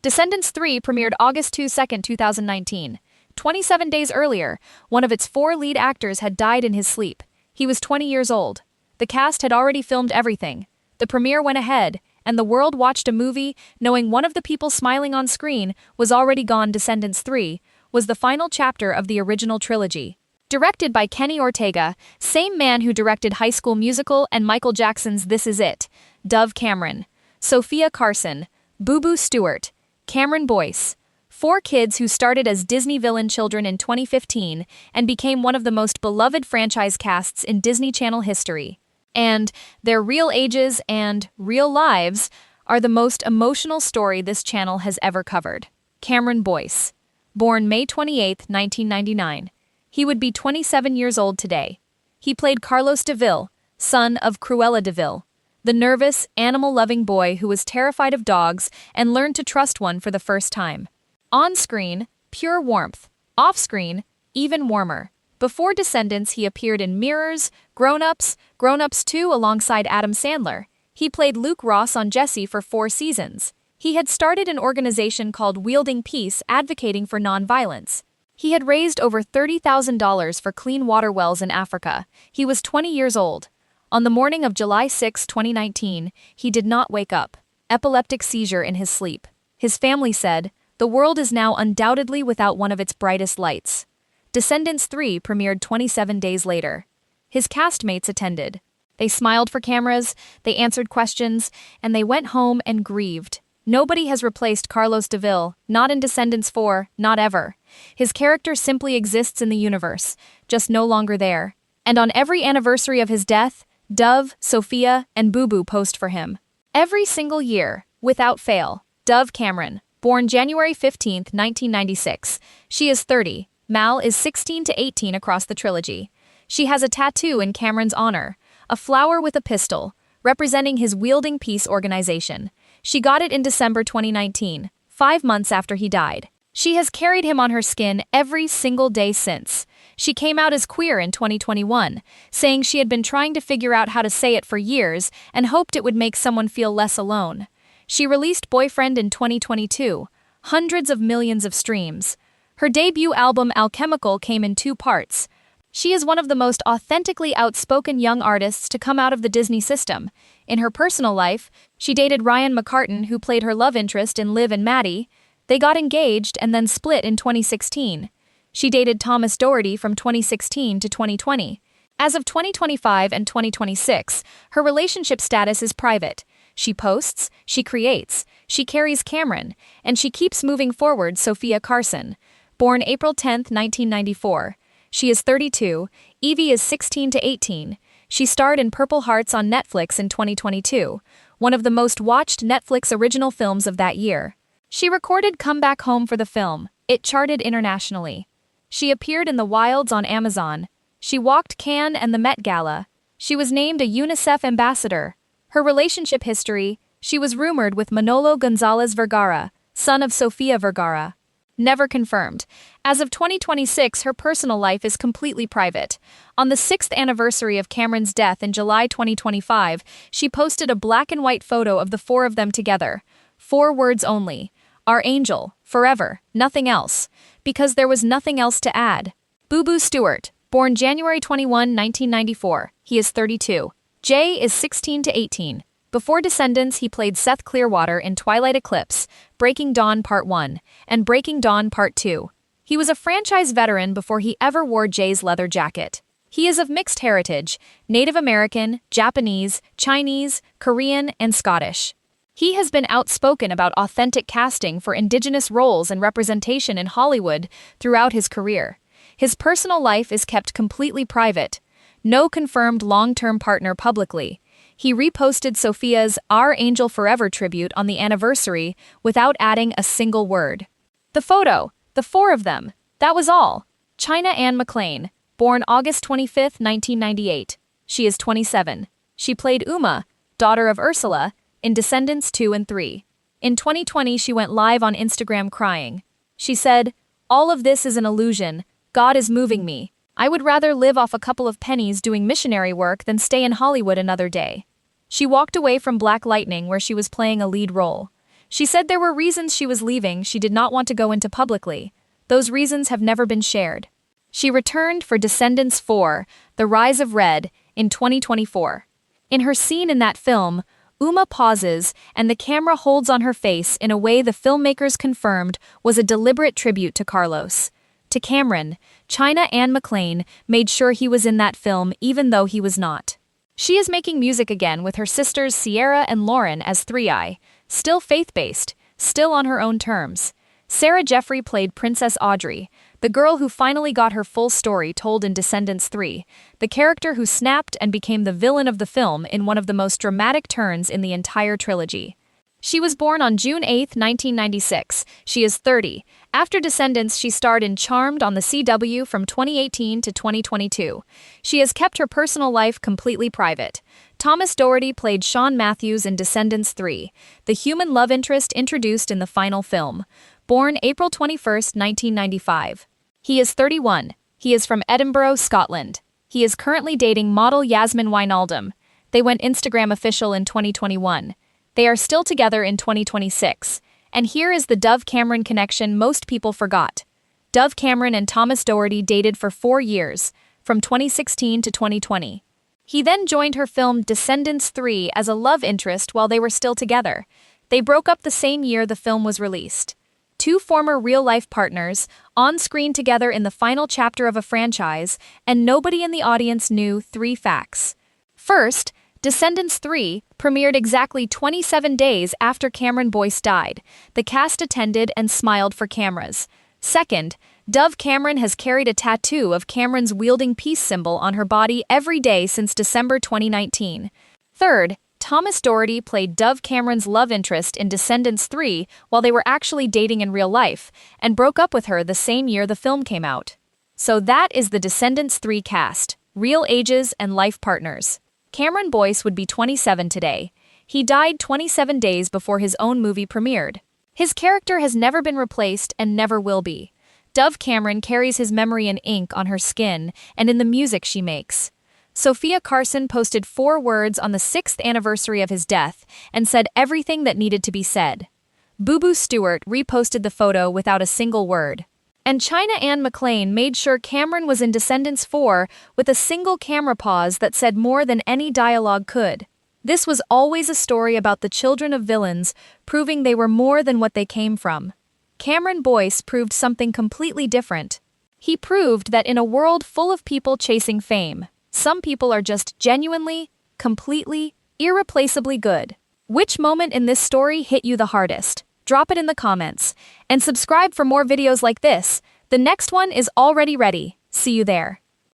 Descendants 3 premiered August 22, 2019. 27 days earlier, one of its 4 lead actors had died in his sleep. He was 20 years old. The cast had already filmed everything. The premiere went ahead, and the world watched a movie knowing one of the people smiling on screen was already gone. Descendants 3 was the final chapter of the original trilogy. Directed by Kenny Ortega, same man who directed High School Musical and Michael Jackson's This Is It. Dove Cameron, Sofia Carson, Booboo Stewart, Cameron Boyce. 4 kids who started as Disney villain children in 2015 and became one of the most beloved franchise casts in Disney Channel history. And their real ages and real lives are the most emotional story this channel has ever covered. Cameron Boyce, born May 28, 1999. He would be 27 years old today. He played Carlos DeVille, son of Cruella DeVille, the nervous, animal-loving boy who was terrified of dogs and learned to trust one for the first time. On screen, pure warmth. Off screen, even warmer. Before Descendants, he appeared in Mirrors, Grown-Ups, Grown-Ups 2 alongside Adam Sandler. He played Luke Ross on Jessie for 4 seasons. He had started an organization called Wielding Peace, advocating for nonviolence. He had raised over $30,000 for clean water wells in Africa. He was 20 years old. On the morning of July 6, 2019, he did not wake up. Epileptic seizure in his sleep. His family said, "The world is now undoubtedly without one of its brightest lights." Descendants 3 premiered 27 days later. His castmates attended. They smiled for cameras, they answered questions, and they went home and grieved. Nobody has replaced Carlos DeVille, not in Descendants 4, not ever. His character simply exists in the universe, just no longer there. And on every anniversary of his death, Dove, Sofia, and Booboo post for him. Every single year, without fail. Dove Cameron, born January 15, 1996. She is 30. Mal is 16 to 18 across the trilogy. She has a tattoo in Cameron's honor, a flower with a pistol, representing his Wielding Peace organization. She got it in December 2019, 5 months after he died. She has carried him on her skin every single day since. She came out as queer in 2021, saying she had been trying to figure out how to say it for years and hoped it would make someone feel less alone. She released Boyfriend in 2022, hundreds of millions of streams. Her debut album Alchemical came in 2 parts. She is one of the most authentically outspoken young artists to come out of the Disney system. In her personal life, she dated Ryan McCartan, who played her love interest in Liv and Maddie. They got engaged and then split in 2016. She dated Thomas Doherty from 2016 to 2020. As of 2025 and 2026, her relationship status is private. She posts, she creates, she carries Cameron, and she keeps moving forward. Sofia Carson, born April 10, 1994. She is 32, Evie is 16 to 18. She starred in Purple Hearts on Netflix in 2022, one of the most watched Netflix original films of that year. She recorded Come Back Home for the film. It charted internationally. She appeared in The Wilds on Amazon. She walked Cannes and the Met Gala. She was named a UNICEF ambassador. Her relationship history: she was rumored with Manolo Gonzalez Vergara, son of Sofia Vergara. Never confirmed. As of 2026, her personal life is completely private. On the 6th anniversary of Cameron's death in July 2025, she posted a black and white photo of the 4 of them together. 4 words only: our angel, forever, nothing else. Because there was nothing else to add. Booboo Stewart, born January 21, 1994. He is 32. Jay is 16 to 18. Before Descendants, he played Seth Clearwater in Twilight Eclipse, Breaking Dawn Part 1, and Breaking Dawn Part 2. He was a franchise veteran before he ever wore Jay's leather jacket. He is of mixed heritage: Native American, Japanese, Chinese, Korean, and Scottish. He has been outspoken about authentic casting for indigenous roles and representation in Hollywood throughout his career. His personal life is kept completely private. No confirmed long-term partner publicly. He reposted Sofia's Our Angel Forever tribute on the anniversary without adding a single word. The photo, the 4 of them, that was all. China Ann McClain, born August 25, 1998. She is 27. She played Uma, daughter of Ursula, in Descendants 2 and 3. In 2020, she went live on Instagram crying. She said, "All of this is an illusion. God is moving me. I would rather live off a couple of pennies doing missionary work than stay in Hollywood another day." She walked away from Black Lightning, where she was playing a lead role. She said there were reasons she was leaving she did not want to go into publicly. Those reasons have never been shared. She returned for Descendants 4, The Rise of Red, in 2024. In her scene in that film, Uma pauses and the camera holds on her face in a way the filmmakers confirmed was a deliberate tribute to Carlos. To Cameron, China and McClain made sure he was in that film even though he was not. She is making music again with her sisters Sierra and Lauren as 3i, still faith-based, still on her own terms. Sarah Jeffery played Princess Audrey, the girl who finally got her full story told in Descendants 3, the character who snapped and became the villain of the film in one of the most dramatic turns in the entire trilogy. She was born on June 8, 1996. She is 30. After Descendants, she starred in Charmed on the CW from 2018 to 2022. She has kept her personal life completely private. Thomas Doherty played Sean Matthews in Descendants 3, the human love interest introduced in the final film. Born April 21, 1995. He is 31. He is from Edinburgh, Scotland. He is currently dating model Yasmin Wijnaldum. They went Instagram official in 2021. They are still together in 2026. And here is the Dove-Cameron connection most people forgot. Dove Cameron and Thomas Doherty dated for 4 years, from 2016 to 2020. He then joined her film Descendants 3 as a love interest while they were still together. They broke up the same year the film was released. Two former real-life partners, on screen together in the final chapter of a franchise, and nobody in the audience knew 3 facts. First, Descendants 3 premiered exactly 27 days after Cameron Boyce died. The cast attended and smiled for cameras. Second, Dove Cameron has carried a tattoo of Cameron's wielding peace symbol on her body every day since December 2019. Third, Thomas Doherty played Dove Cameron's love interest in Descendants 3 while they were actually dating in real life, and broke up with her the same year the film came out. So that is the Descendants 3 cast, real ages and life partners. Cameron Boyce would be 27 today. He died 27 days before his own movie premiered. His character has never been replaced and never will be. Dove Cameron carries his memory in ink on her skin and in the music she makes. Sofia Carson posted 4 words on the 6th anniversary of his death and said everything that needed to be said. Booboo Stewart reposted the photo without a single word. And China and McClain made sure Cameron was in Descendants 4 with a single camera pause that said more than any dialogue could. This was always a story about the children of villains, proving they were more than what they came from. Cameron Boyce proved something completely different. He proved that in a world full of people chasing fame, some people are just genuinely, completely, irreplaceably good. Which moment in this story hit you the hardest? Drop it in the comments. And subscribe for more videos like this. The next one is already ready. See you there.